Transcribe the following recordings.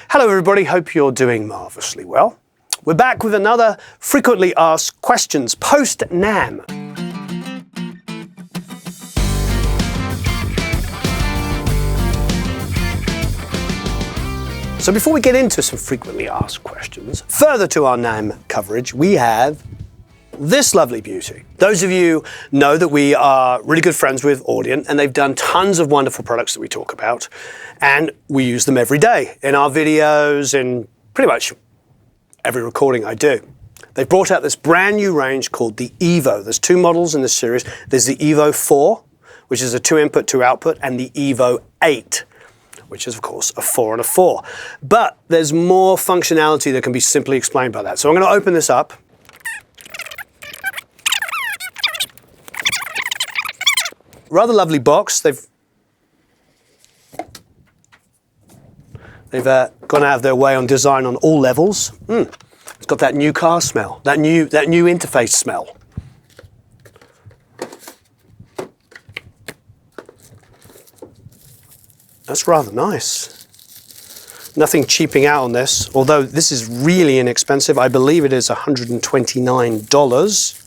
Hello everybody, hope you're doing marvellously well. We're back with another frequently asked questions post-NAMM. So before we get into some frequently asked questions, further to our NAMM coverage, we have this lovely beauty. Those of you know that we are really good friends with Audient, and they've done tons of wonderful products that we talk about, and we use them every day in our videos, in pretty much every recording I do. They've brought out this brand new range called the Evo. There's two models in this series. There's the Evo 4, which is a 2-input, 2-output, and the Evo 8, which is of course a 4 and a 4. But there's more functionality that can be simply explained by that. So I'm going to open this up. Rather lovely box. They've gone out of their way on design on all levels. It's got that new car smell, that new interface smell. That's rather nice. Nothing cheaping out on this, although this is really inexpensive. I believe it is $129.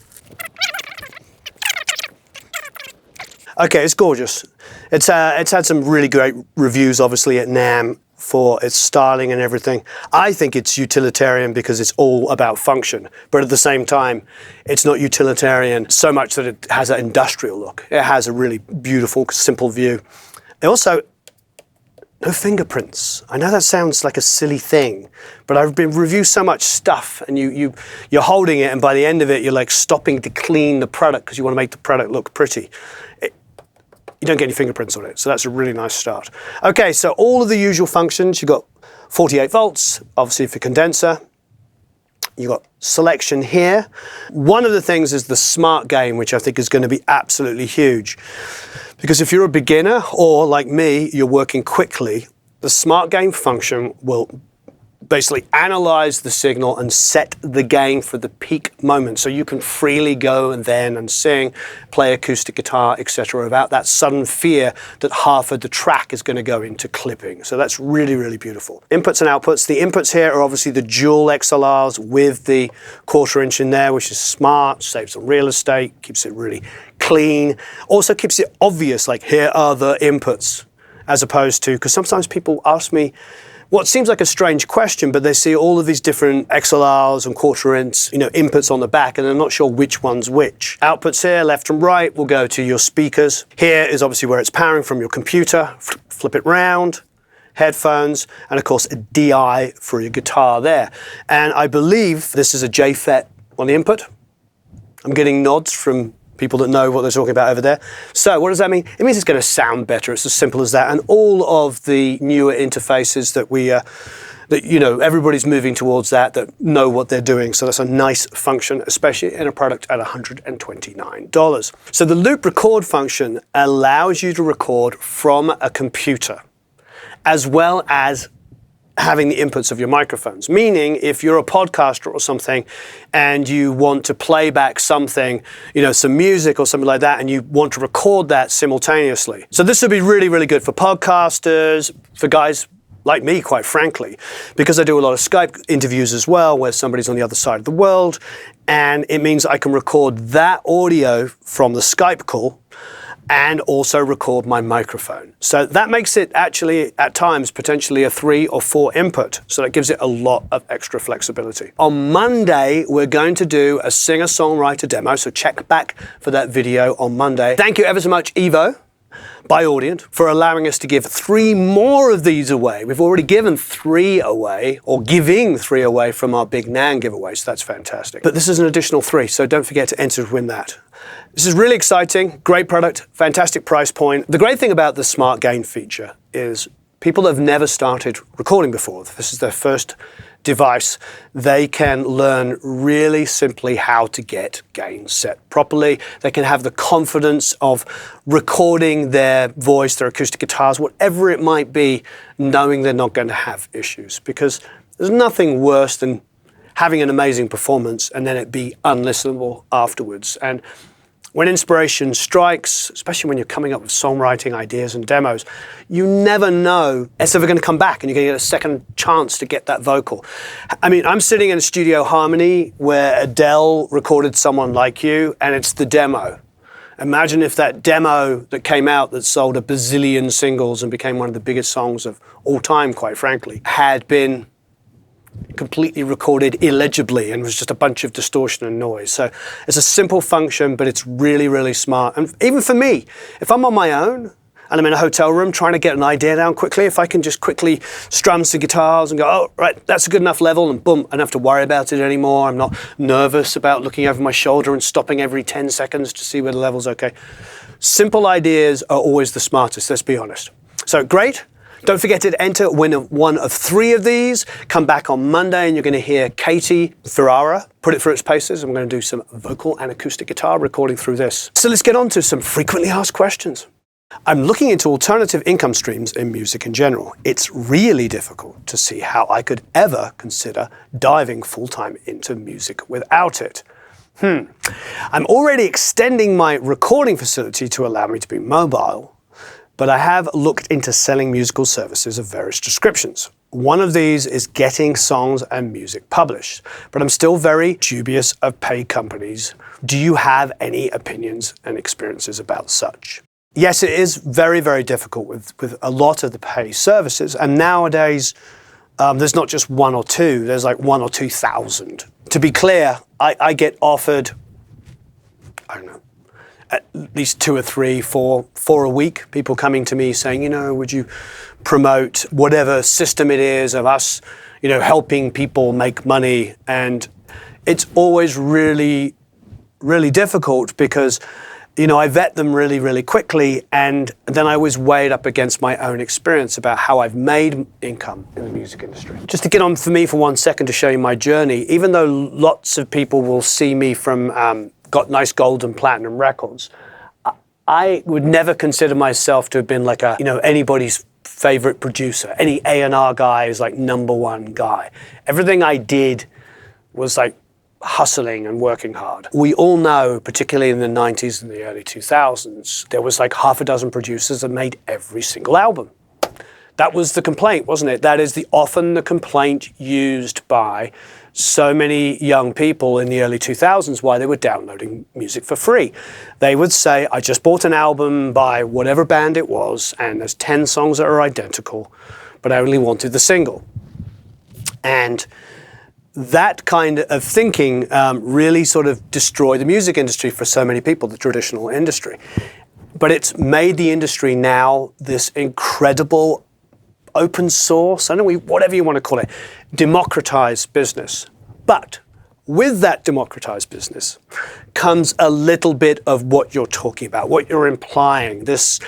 Okay, it's gorgeous. It's had some really great reviews, obviously, at NAMM for its styling and everything. I think it's utilitarian because it's all about function, but at the same time, it's not utilitarian so much that it has an industrial look. It has a really beautiful, simple view. It also, no fingerprints. I know that sounds like a silly thing, but I've been reviewed so much stuff, and you're holding it, and by the end of it, you're like stopping to clean the product because you want to make the product look pretty. You don't get any fingerprints on it, so that's a really nice start. Okay, so all of the usual functions. You've got 48 volts, obviously for condenser. You've got selection here. One of the things is the smart gain, which I think is going to be absolutely huge. Because if you're a beginner, or like me, you're working quickly, the smart gain function will basically analyze the signal and set the gain for the peak moment. So you can freely go and sing, play acoustic guitar, etc., without that sudden fear that half of the track is going to go into clipping. So that's really, really beautiful. Inputs and outputs. The inputs here are obviously the dual XLRs with the 1/4 inch in there, which is smart, saves on real estate, keeps it really clean. Also keeps it obvious, like here are the inputs, as opposed to, because sometimes people ask me, what seems like a strange question, but they see all of these different XLRs and 1/4 inch, inputs on the back, and they're not sure which one's which. Outputs here, left and right, will go to your speakers. Here is obviously where it's powering from your computer. Flip it round, headphones, and of course a DI for your guitar there. And I believe this is a JFET on the input. I'm getting nods from people that know what they're talking about over there. So what does that mean? It means it's going to sound better. It's as simple as that. And all of the newer interfaces that everybody's moving towards that know what they're doing. So that's a nice function, especially in a product at $129. So the loop record function allows you to record from a computer, as well as having the inputs of your microphones. Meaning, if you're a podcaster or something and you want to play back something, some music or something like that, and you want to record that simultaneously. So this would be really, really good for podcasters, for guys like me, quite frankly, because I do a lot of Skype interviews as well, where somebody's on the other side of the world, and it means I can record that audio from the Skype call and also record my microphone. So that makes it actually, at times, potentially a 3 or 4 input. So that gives it a lot of extra flexibility. On Monday, we're going to do a singer-songwriter demo, so check back for that video on Monday. Thank you ever so much, Evo, by Audient, for allowing us to give 3 more of these away. We've already given 3 away, or giving 3 away from our big NAMM giveaway, so that's fantastic. But this is an additional 3, so don't forget to enter to win that. This is really exciting, great product, fantastic price point. The great thing about the Smart Gain feature is people that have never started recording before, if this is their first device, they can learn really simply how to get gain set properly. They can have the confidence of recording their voice, their acoustic guitars, whatever it might be, knowing they're not going to have issues. Because there's nothing worse than having an amazing performance and then it be unlistenable afterwards. And When inspiration strikes, especially when you're coming up with songwriting ideas and demos, you never know it's ever going to come back and you're going to get a second chance to get that vocal. I mean, I'm sitting in a studio harmony where Adele recorded Someone Like You, and it's the demo. Imagine if that demo that came out that sold a bazillion singles and became one of the biggest songs of all time, quite frankly, had been completely recorded illegibly and was just a bunch of distortion and noise. So it's a simple function, but it's really, really smart. And even for me, if I'm on my own and I'm in a hotel room trying to get an idea down quickly, if I can just quickly strum some guitars and go, oh, right, that's a good enough level, and boom, I don't have to worry about it anymore. I'm not nervous about looking over my shoulder and stopping every 10 seconds to see where the level's okay. Simple ideas are always the smartest, let's be honest. So great. Don't forget to enter win one of 3 of these. Come back on Monday and you're going to hear Katie Ferrara put it through its paces. And we're going to do some vocal and acoustic guitar recording through this. So let's get on to some frequently asked questions. I'm looking into alternative income streams in music in general. It's really difficult to see how I could ever consider diving full-time into music without it. I'm already extending my recording facility to allow me to be mobile, but I have looked into selling musical services of various descriptions. One of these is getting songs and music published, but I'm still very dubious of paid companies. Do you have any opinions and experiences about such? Yes, it is very, very difficult with a lot of the pay services, and nowadays there's not just 1 or 2, there's like 1 or 2,000. To be clear, I get offered, I don't know, at least 2 or 3, 4 a week, people coming to me saying, would you promote whatever system it is of us, helping people make money? And it's always really, really difficult because, I vet them really, really quickly, and then I always weigh it up against my own experience about how I've made income in the music industry. Just to get on for me for 1 second to show you my journey, even though lots of people will see me from got nice gold and platinum records, I would never consider myself to have been like anybody's favorite producer. Any A&R guy is like #1 guy. Everything I did was like hustling and working hard. We all know, particularly in the 90s and the early 2000s, there was like half a dozen producers that made every single album. That was the complaint, wasn't it? That is often the complaint used by so many young people in the early 2000s why they were downloading music for free. They would say, I just bought an album by whatever band it was, and there's 10 songs that are identical, but I only wanted the single. And that kind of thinking really sort of destroyed the music industry for so many people, the traditional industry. But it's made the industry now this incredible open source, whatever you want to call it, democratized business. But with that democratized business comes a little bit of what you're talking about, what you're implying. This,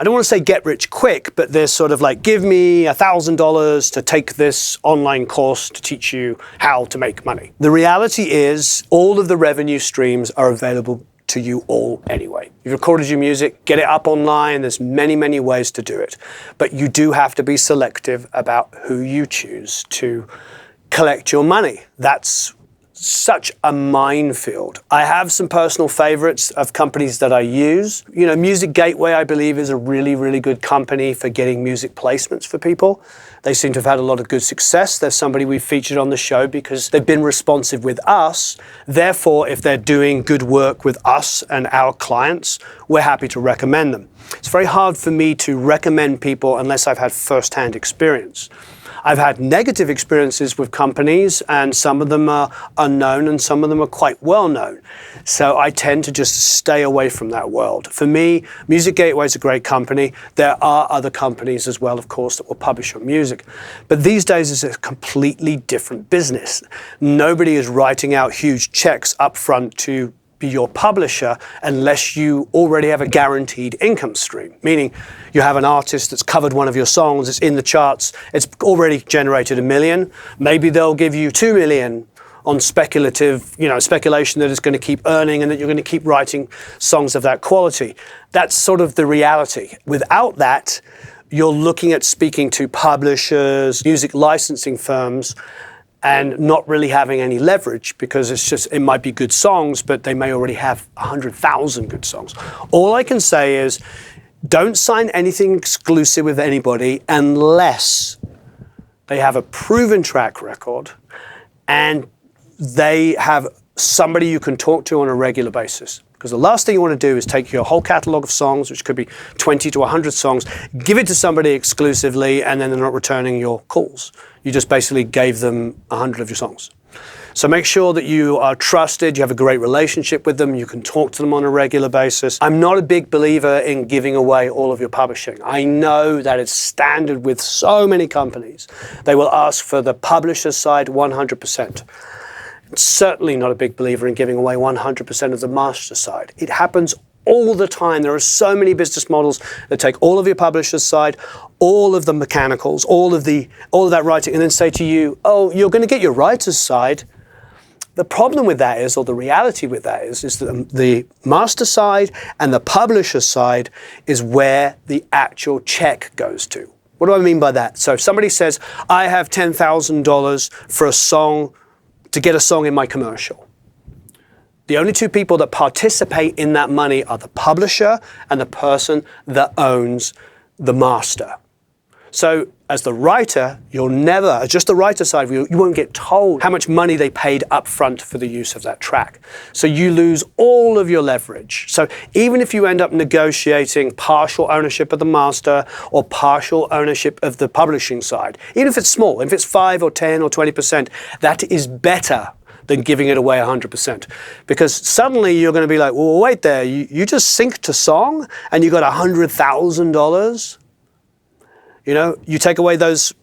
I don't want to say get rich quick, but there's sort of like, give me $1,000 to take this online course to teach you how to make money. The reality is all of the revenue streams are available to you all anyway. You've recorded your music, get it up online. There's many, many ways to do it. But you do have to be selective about who you choose to collect your money. That's such a minefield. I have some personal favorites of companies that I use. Music Gateway, I believe, is a really, really good company for getting music placements for people. They seem to have had a lot of good success. They're somebody we've featured on the show because they've been responsive with us. Therefore, if they're doing good work with us and our clients, we're happy to recommend them. It's very hard for me to recommend people unless I've had first-hand experience. I've had negative experiences with companies, and some of them are unknown and some of them are quite well known. So I tend to just stay away from that world. For me, Music Gateway is a great company. There are other companies as well, of course, that will publish your music. But these days it's a completely different business. Nobody is writing out huge checks up front to be your publisher unless you already have a guaranteed income stream, meaning you have an artist that's covered one of your songs, it's in the charts, it's already generated $1 million. Maybe they'll give you $2 million on speculation that it's going to keep earning and that you're going to keep writing songs of that quality. That's sort of the reality. Without that, you're looking at speaking to publishers, music licensing firms, and not really having any leverage because it might be good songs, but they may already have 100,000 good songs. All I can say is don't sign anything exclusive with anybody unless they have a proven track record and they have somebody you can talk to on a regular basis. Because the last thing you want to do is take your whole catalog of songs, which could be 20 to 100 songs, give it to somebody exclusively, and then they're not returning your calls. You just basically gave them 100 of your songs. So make sure that you are trusted, you have a great relationship with them, you can talk to them on a regular basis. I'm not a big believer in giving away all of your publishing. I know that it's standard with so many companies. They will ask for the publisher side 100%. Certainly not a big believer in giving away 100% of the master side. It happens all the time. There are so many business models that take all of your publisher's side, all of the mechanicals, all of that writing, and then say to you, oh, you're going to get your writer's side. The problem with that is, or the reality with that is that the master side and the publisher side is where the actual check goes to. What do I mean by that? So if somebody says, I have $10,000 for a song, to get a song in my commercial. The only two people that participate in that money are the publisher and the person that owns the master. So as the writer, you'll never, just the writer side, you won't get told how much money they paid up front for the use of that track. So you lose all of your leverage. So even if you end up negotiating partial ownership of the master or partial ownership of the publishing side, even if it's small, if it's 5 or 10 or 20%, that is better than giving it away 100%. Because suddenly you're going to be like, well, wait there, you just synced a song and you got $100,000. You know, you take away those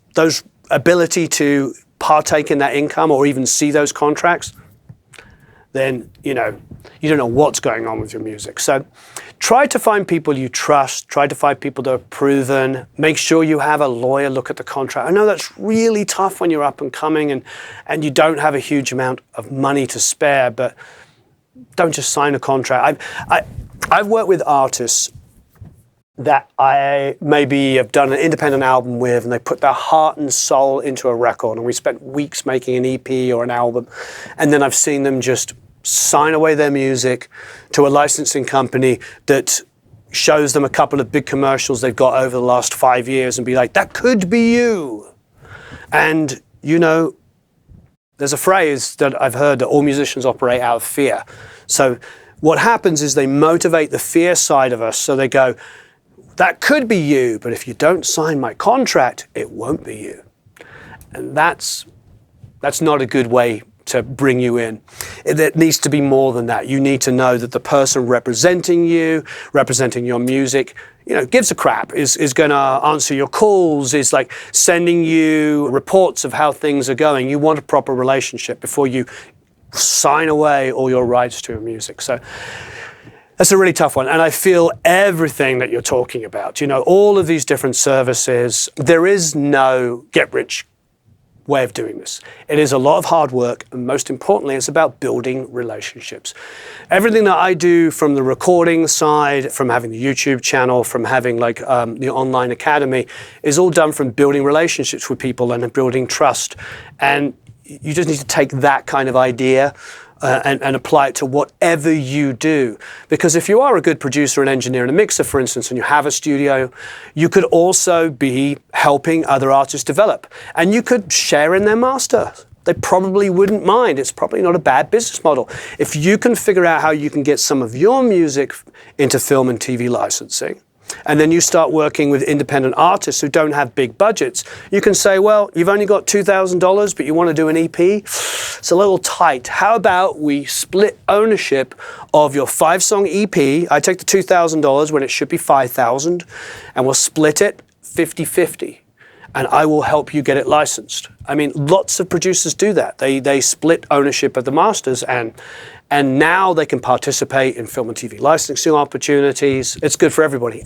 ability to partake in that income or even see those contracts, then, you don't know what's going on with your music. So try to find people you trust, try to find people that are proven, make sure you have a lawyer look at the contract. I know that's really tough when you're up and coming and you don't have a huge amount of money to spare, but don't just sign a contract. I've worked with artists that I maybe have done an independent album with, and they put their heart and soul into a record, and we spent weeks making an EP or an album, and then I've seen them just sign away their music to a licensing company that shows them a couple of big commercials they've got over the last 5 years and be like, that could be you. And, there's a phrase that I've heard that all musicians operate out of fear. So what happens is they motivate the fear side of us. So they go, that could be you, but if you don't sign my contract, it won't be you. And that's not a good way to bring you in. It needs to be more than that. You need to know that the person representing you, representing your music, gives a crap, is going to answer your calls, is like sending you reports of how things are going. You want a proper relationship before you sign away all your rights to your music. So that's a really tough one. And I feel everything that you're talking about, all of these different services, there is no get-rich way of doing this. It is a lot of hard work, and most importantly, it's about building relationships. Everything that I do, from the recording side, from having the YouTube channel, from having the online academy, is all done from building relationships with people and building trust. And you just need to take that kind of idea and apply it to whatever you do. Because if you are a good producer and engineer and a mixer, for instance, and you have a studio, you could also be helping other artists develop. And you could share in their master. They probably wouldn't mind. It's probably not a bad business model. If you can figure out how you can get some of your music into film and TV licensing, and then you start working with independent artists who don't have big budgets, you can say, well, you've only got $2,000, but you want to do an EP? It's a little tight. How about we split ownership of your 5-song EP? I take the $2,000 when it should be $5,000, and we'll split it 50-50. And I will help you get it licensed. I mean, lots of producers do that. They split ownership of the masters, and now they can participate in film and TV licensing opportunities. It's good for everybody.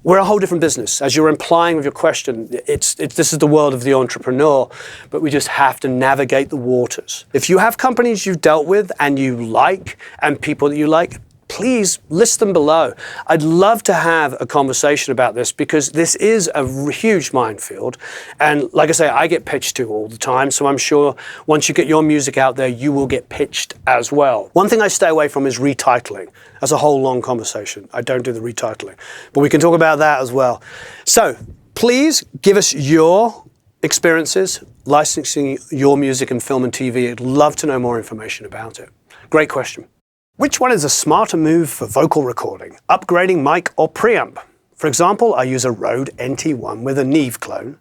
We're a whole different business. As you're implying with your question, this is the world of the entrepreneur, but we just have to navigate the waters. If you have companies you've dealt with and you like, and people that you like, please list them below. I'd love to have a conversation about this because this is a huge minefield. And like I say, I get pitched to all the time. So I'm sure once you get your music out there, you will get pitched as well. One thing I stay away from is retitling. That's a whole long conversation. I don't do the retitling, but we can talk about that as well. So please give us your experiences licensing your music in film and TV. I'd love to know more information about it. Great question. Which one is a smarter move for vocal recording? Upgrading mic or preamp? For example, I use a Rode NT1 with a Neve clone.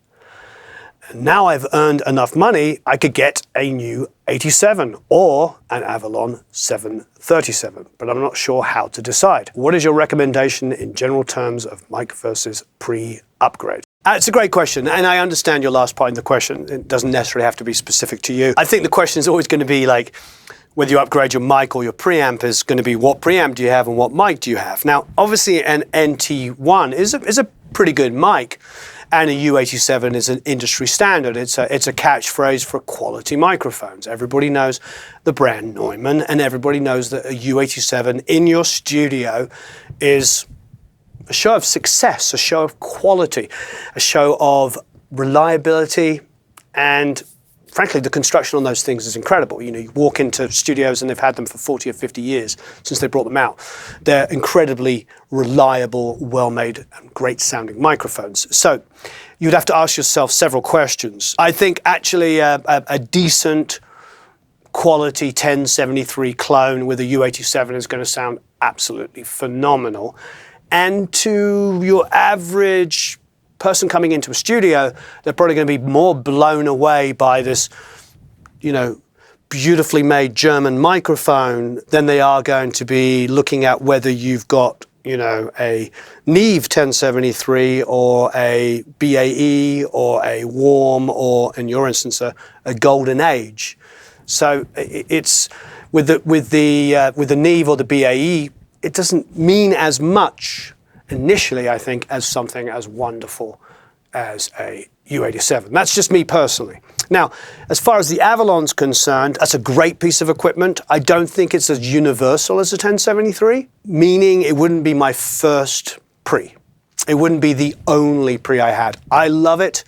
And now I've earned enough money, I could get a new 87 or an Avalon 737, but I'm not sure how to decide. What is your recommendation in general terms of mic versus pre-upgrade? It's a great question, and I understand your last part in the question. It doesn't necessarily have to be specific to you. I think the question is always going to be like, whether you upgrade your mic or your preamp is going to be what preamp do you have and what mic do you have. Now, obviously an NT1 is a pretty good mic, and a U87 is an industry standard. It's a catchphrase for quality microphones. Everybody knows the brand Neumann, and everybody knows that a U87 in your studio is a show of success, a show of quality, a show of reliability, and frankly, the construction on those things is incredible. You know, you walk into studios and they've had them for 40 or 50 years since they brought them out. They're incredibly reliable, well-made, and great sounding microphones. So you'd have to ask yourself several questions. I think actually a decent quality 1073 clone with a U87 is going to sound absolutely phenomenal. And to your average person coming into a studio, they're probably going to be more blown away by this, you know, beautifully made German microphone than they are going to be looking at whether you've got, you know, a Neve 1073 or a BAE or a Warm or, in your instance, a Golden Age. So it's with the Neve or the BAE, it doesn't mean as much initially, I think, as something as wonderful as a U87. That's just me personally. Now, as far as the Avalon's concerned, that's a great piece of equipment. I don't think it's as universal as a 1073, meaning it wouldn't be my first pre. It wouldn't be the only pre I had. I love it.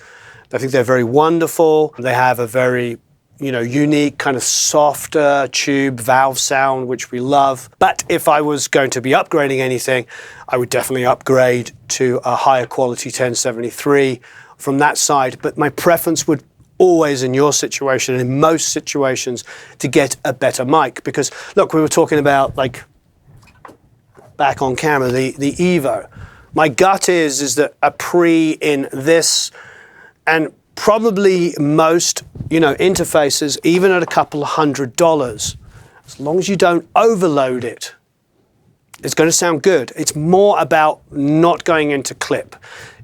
I think they're very wonderful. They have a very, you know, unique kind of softer tube valve sound, which we love. But if I was going to be upgrading anything, I would definitely upgrade to a higher quality 1073 from that side. But my preference would always, in your situation, and in most situations, to get a better mic. Because look, we were talking about, like, back on camera, the Evo. My gut is that a pre in this, and probably most, you know, interfaces, even at a couple of $100, as long as you don't overload it, it's going to sound good. It's more about not going into clip.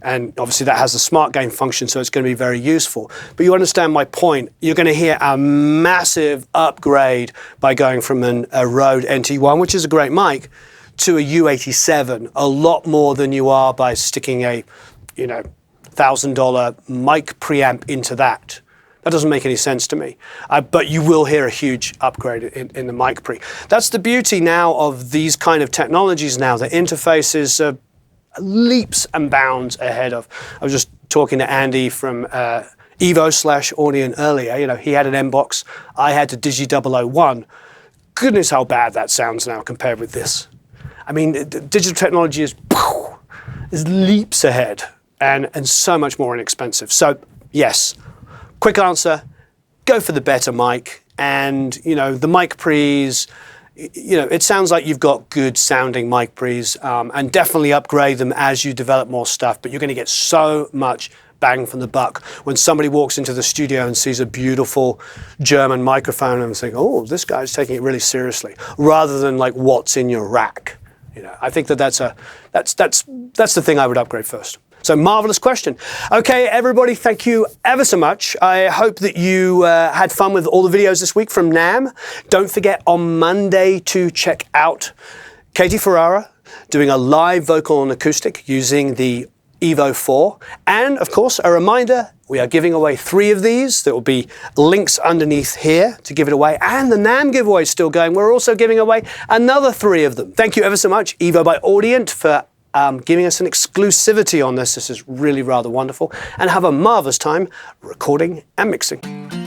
And obviously that has a smart gain function, so it's going to be very useful. But you understand my point. You're going to hear a massive upgrade by going from a Rode NT1, which is a great mic, to a U87, a lot more than you are by sticking a, you know, $1,000 mic preamp into that. That doesn't make any sense to me. But you will hear a huge upgrade in the mic pre. That's the beauty now of these kind of technologies now. The interface is leaps and bounds ahead of. I was just talking to Andy from Evo/Audion earlier. You know, he had an M-Box. I had a Digi 001. Goodness, how bad that sounds now compared with this. I mean, digital technology is leaps ahead. And so much more inexpensive. So yes, quick answer, go for the better mic. And, you know, the mic pre's, you know, it sounds like you've got good sounding mic pre's, and definitely upgrade them as you develop more stuff. But you're going to get so much bang from the buck when somebody walks into the studio and sees a beautiful German microphone and think, oh, this guy's taking it really seriously, rather than like what's in your rack. You know, I think that's the thing I would upgrade first. So marvelous question. Okay, everybody, thank you ever so much. I hope that you had fun with all the videos this week from NAMM. Don't forget on Monday to check out Katie Ferrara doing a live vocal and acoustic using the Evo 4. And of course, a reminder, We are giving away 3 of these. There will be links underneath here to give it away. And the NAMM giveaway is still going. We're also giving away another 3 of them. Thank you ever so much, Evo by Audient, for giving us an exclusivity on this. This is really rather wonderful. And have a marvelous time recording and mixing.